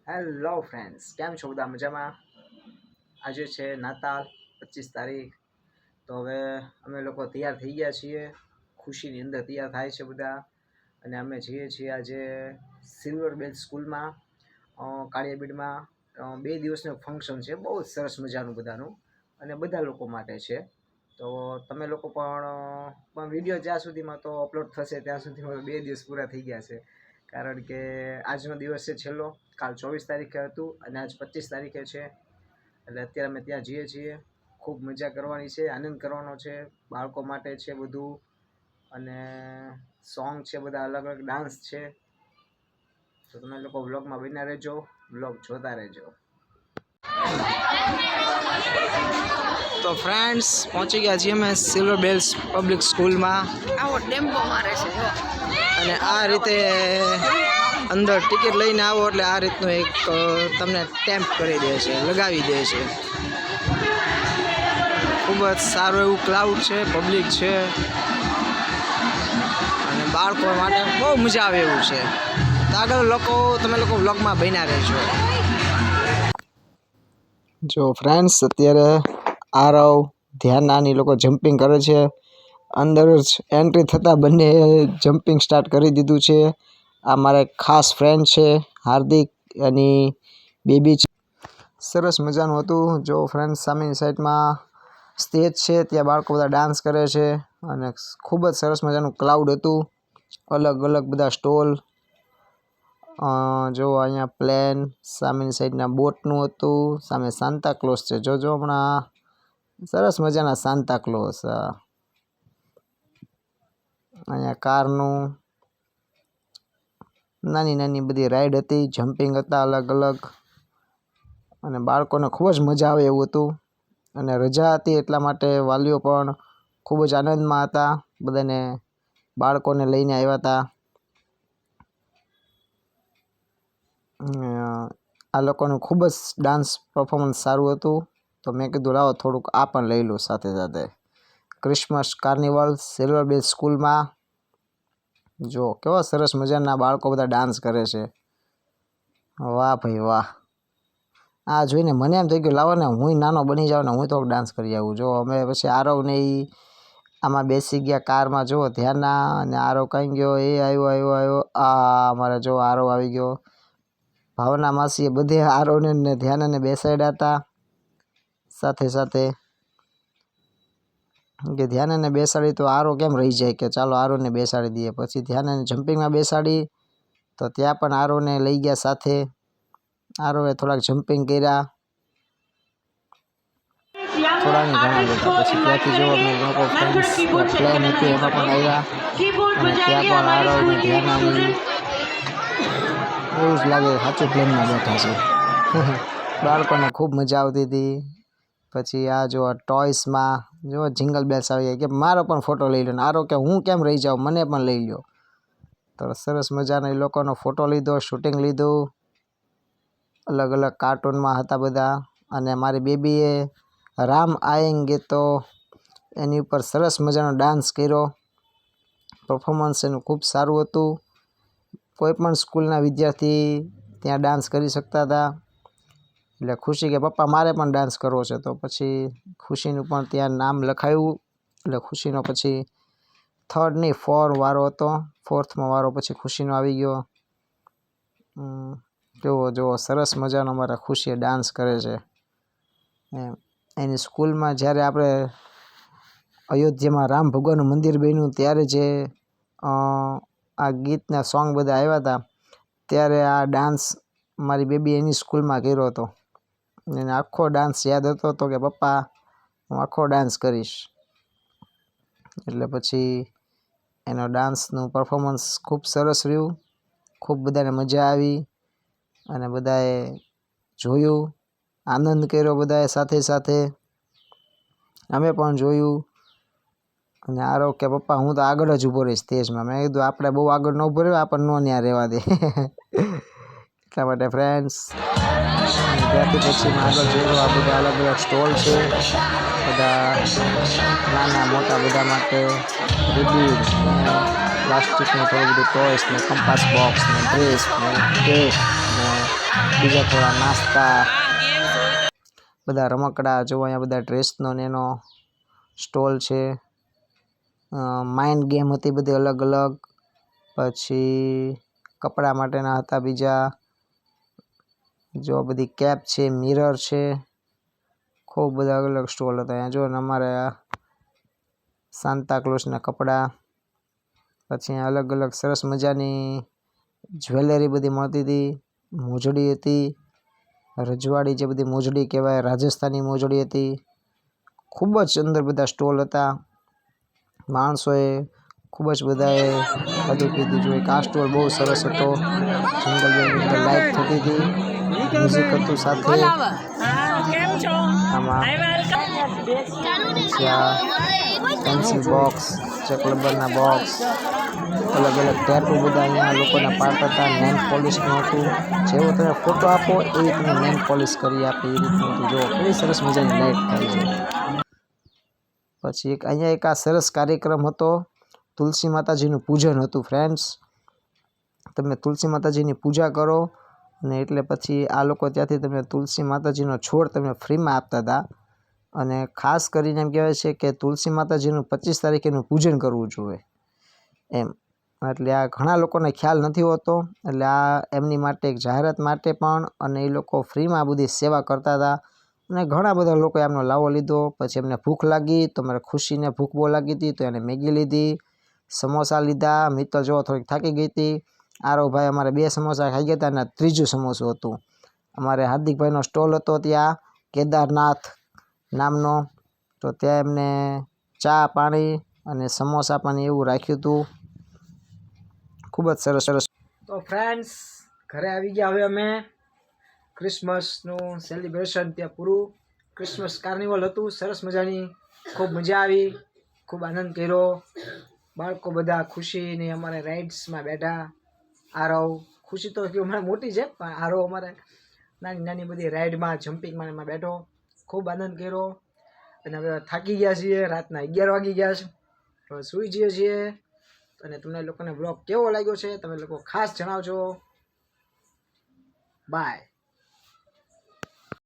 Hello friends, કેમ છો બધા મજામાં? આજે છે નાતાલ 25 તારીખ. તો હવે અમે લોકો તૈયાર થઈ ગયા છીએ, ખુશીની અંદર તૈયાર થાય છે બધા. અને અમે જઈએ છીએ આજે સિલ્વર બેલ સ્કૂલમાં, કાળિયાબીડમાં. 2 દિવસનું ફંક્શન છે, બહુ જ સરસ મજાનું બધાનું, અને બધા લોકો માટે છે. તો તમે લોકો પણ વિડીયો જ્યાં સુધીમાં તો અપલોડ થશે ત્યાં સુધીમાં 2 દિવસ પૂરા થઈ ગયા છે. કારણ કે આજનો દિવસ છે છેલ્લો, કાલ 24 તારીખે હતું અને આજ 25 તારીખે છે. એટલે અત્યારે અમે ત્યાં જઈએ છીએ, ખૂબ મજા કરવાની છે, આનંદ કરવાનો છે, બાળકો માટે છે બધું. અને સોંગ છે, બધા અલગ અલગ ડાન્સ છે. તો તમે લોકો વ્લોગમાં બન્યા રહેજો, વ્લોગ જોતા રહેજો. તો ફ્રેન્ડ્સ, પહોંચી ગયા છીએ અમે સિલ્વર બેલ્સ પબ્લિક સ્કૂલમાં. આવો ડેમ્પો મારે છે જો. અને આ રીતે અંદર ટિકિટ લઈને આવો એટલે આ રીતનું એક તમને ટેમ્પ કરી દે છે, લગાવી દે છે. ખૂબ જ સારું એવું ક્લાઉડ છે, પબ્લિક છે, અને બાળકો માટે બહુ મજા આવે એવું છે. તો આગળ તમે લોકો વ્લોગમાં બન્યા રહેજો. જો ફ્રેન્ડ્સ, અત્યારે આરવ ધ્યાનની લોકો જમ્પિંગ કરે છે. અંદર જ એન્ટ્રી થતાં બંને જમ્પિંગ સ્ટાર્ટ કરી દીધું છે. આ મારા ખાસ ફ્રેન્ડ છે હાર્દિક, એની બેબી છે. સરસ મજાનું હતું. જો ફ્રેન્ડ્સ, સામેની સાઈડમાં સ્ટેજ છે, ત્યાં બાળકો બધા ડાન્સ કરે છે. અને ખૂબ જ સરસ મજાનું ક્લાઉડ હતું, અલગ અલગ બધા સ્ટોલ. જો અહીંયા પ્લેન, સામેની સાઈડના બોટનું હતું, સામે સાન્તા ક્લોઝ છે. જોજો હમણાં સરસ મજાના સાન્તા ક્લોઝ. અહીંયા કારનું નાની નાની બધી રાઈડ હતી, જમ્પિંગ હતા અલગ અલગ, અને બાળકોને ખૂબ જ મજા આવે એવું હતું. અને રજા હતી એટલા માટે વાલીઓ પણ ખૂબ જ આનંદમાં હતા, બધાને બાળકોને લઈને આવ્યા હતા. આ લોકોનું ખૂબ જ ડાન્સ પરફોર્મન્સ સારું હતું. તો મેં કીધું લાવો થોડુંક આ પણ લઈ લો સાથે સાથે. ક્રિસમસ કાર્નિવલ સિલ્વર બેલ સ્કૂલમાં. જો કેવા સરસ મજાના બાળકો બધા ડાન્સ કરે છે. વાહ ભાઈ વાહ. આ જોઈને મને એમ થઈ ગયું લાવો ને હું નાનો બની જાઉં ને હું થોડુંક ડાન્સ કરી આવું. જો અમે પછી આરવ ને એ આમાં બેસી ગયા કારમાં. જો ધ્યાનના અને આરવ કઈ ગયો, એ આવ્યો. આ અમારે જો આરવ આવી ગયો. ભાવના માસીએ બધે આરવને ને ધ્યાનને બેસાડ્યા હતા. સાથે સાથે કે ધ્યાનને બેસાડી તો આરો કેમ રહી જાય, કે ચાલો આરોને બેસાડી દઈએ. પછી ધ્યાનને જમ્પિંગમાં બેસાડી, તો ત્યાં પણ આરોને લઈ ગયા સાથે. આરોએ થોડાક જમ્પિંગ કર્યા, થોડાની ઘણા બધા. પછી ત્યાંથી જો અમે લોકો ફ્રેન્ડ્સ પ્લેન હતું એમાં પણ આવ્યા, અને ત્યાં પણ આરવ ને ધ્યાનાની એવું જ લાગે સાચું પ્લેનમાં બેઠા છે. બાળકોને ખૂબ મજા આવતી હતી. પછી આ જો ટોયસમાં જો જિંગલ બેલ્સ આવી ગયા, કે મારો પણ ફોટો લઈ લો. ને આરો કે હું કેમ રહી જાઉં, મને પણ લઈ લો. તો સરસ મજાનો એ લોકોનો ફોટો લીધો, શૂટિંગ લીધું. અલગ અલગ કાર્ટૂનમાં હતા બધા. અને મારી બેબીએ રામ આએંગે તો એની ઉપર સરસ મજાનો ડાન્સ કર્યો. પરફોર્મન્સ એનું ખૂબ સારું હતું. કોઈ પણ સ્કૂલના વિદ્યાર્થી ત્યાં ડાન્સ કરી શકતા હતા. એટલે ખુશી કે પપ્પા મારે પણ ડાન્સ કરવો છે. તો પછી ખુશીનું પણ ત્યાં નામ લખાયું. એટલે ખુશીનો પછી 3rd નહીં 4 વારો હતો. 4થમાં વારો પછી ખુશીનો આવી ગયો. જુઓ સરસ મજાનો અમારા ખુશીએ ડાન્સ કરે છે. એની સ્કૂલમાં જ્યારે આપણે અયોધ્યામાં રામ ભગવાનનું મંદિર બન્યું ત્યારે જે આ ગીતના સોંગ બધા આવ્યા હતા, ત્યારે આ ડાન્સ મારી બેબી એની સ્કૂલમાં કર્યો હતો. એને આખો ડાન્સ યાદ હતો, તો કે પપ્પા હું આખો ડાન્સ કરીશ. એટલે પછી એનો ડાન્સનું પરફોર્મન્સ ખૂબ સરસ રહ્યું. ખૂબ બધાને મજા આવી, અને બધાએ જોયું, આનંદ કર્યો બધાએ સાથે સાથે. અમે પણ જોયું. અને આરવ કે પપ્પા હું તો આગળ જ ઊભો રહીશ સ્ટેજમાં. મેં કીધું આપણે બહુ આગળ ન ઊભો રહ્યો, આપણને ન ત્યાં રહેવા દે. એટલા માટે ફ્રેન્ડ્સ, ત્યાંથી પછી આગળ જોયું આ બધા અલગ અલગ સ્ટોલ છે. બધા નાના મોટા બધા માટે રિબીન, પ્લાસ્ટિકનું થોડું બધું ટોયસ ને કંપાસ બોક્સ ને ડ્રેસ ને કેક ને બીજા થોડા નાસ્તા, બધા રમકડા. જો અહીંયા બધા ડ્રેસનો ને એનો સ્ટોલ છે. માઇન્ડ ગેમ હતી બધી અલગ અલગ. પછી કપડા માટેના હતા બીજા. જો બધી કેપ છે, મિરર છે, ખૂબ બધા અલગ અલગ સ્ટોલ હતા અહીંયા. જો ને અમારે સાન્તા ક્લોઝના કપડાં. પછી અહીંયા અલગ અલગ સરસ મજાની જ્વેલરી બધી મળતી હતી. મોજડી હતી, રજવાડી જે બધી મોજડી કહેવાય, રાજસ્થાની મોજડી હતી. ખૂબ જ અંદર બધા સ્ટોલ હતા. માણસોએ ખૂબ જ બધાએ ખાધું પીધું. જો એક આ સ્ટોલ બહુ સરસ હતો. જંગલની અંદર લાઇટ થતી હતી, મ્યુઝિક હતું સાથે. આમાં પછી આ પેન્સિલ બોક્સ, ચેક રબરના બોક્સ, અલગ અલગ ટેટુ બધા અહીંયા લોકોના પાર્ટ હતા. નેલ પોલિશનું હતું. જેવો તમે ફોટો આપો એવી તમે નેલ પોલિશ કરી આપે એ રીતનું હતું. જો કેવી સરસ મજાની લાઇટ થાય છે. પછી અહીંયા એક આ સરસ કાર્યક્રમ હતો. તુલસી માતાજીનું પૂજન હતું ફ્રેન્ડ્સ. તમે તુલસી માતાજીની પૂજા કરો અને એટલે પછી આ લોકો ત્યાંથી તમને તુલસી માતાજીનો છોડ તમને ફ્રીમાં આપતા હતા. અને ખાસ કરીને એમ કહેવાય છે કે તુલસી માતાજીનું 25 તારીખેનું પૂજન કરવું જોઈએ એમ. એટલે આ ઘણા લોકોને ખ્યાલ નથી હોતો. એટલે આ એમની માટે એક જાહેરાત માટે પણ, અને એ લોકો ફ્રીમાં આ બધી સેવા કરતા હતા. અને ઘણા બધા લોકોએ એમનો લાવો લીધો. પછી એમને ભૂખ લાગી તો મારે ખુશીને ભૂખ બહુ લાગી હતી તો એને મેગી લીધી, સમોસા લીધા. મિત્તલ જો થોડીક થાકી ગઈ હતી. આરવભાઈ અમારે 2 સમોસા ખાઈ ગયા હતા અને ત્રીજું સમોસું હતું. અમારે હાર્દિકભાઈનો સ્ટોલ હતો ત્યાં કેદારનાથ નામનો. તો ત્યાં એમને ચા પાણી અને સમોસા પણ એવું રાખ્યું હતું. ખૂબ જ સરસ સરસ. તો ફ્રેન્ડ્સ ઘરે આવી ગયા. હવે અમે ક્રિસમસનું સેલિબ્રેશન ત્યાં પૂરું. ક્રિસમસ કાર્નિવલ હતું સરસ મજાની. ખૂબ મજા આવી, ખૂબ આનંદ કર્યો. બાળકો બધા ખુશીની અમારે રાઇડ્સમાં બેઠા. આરવ ખુશી તો અમારે મોટી છે પણ આરવ અમારે નાની નાની બધી રાઇડમાં જમ્પિંગમાં એમાં બેઠો. ખૂબ આનંદ કર્યો. અને હવે થાકી ગયા છીએ. રાતના 11 વાગી ગયા છે. હવે સૂઈ જઈએ છીએ. અને તમને લોકોને બ્લોગ કેવો લાગ્યો છે તમે લોકો ખાસ જણાવજો. બાય.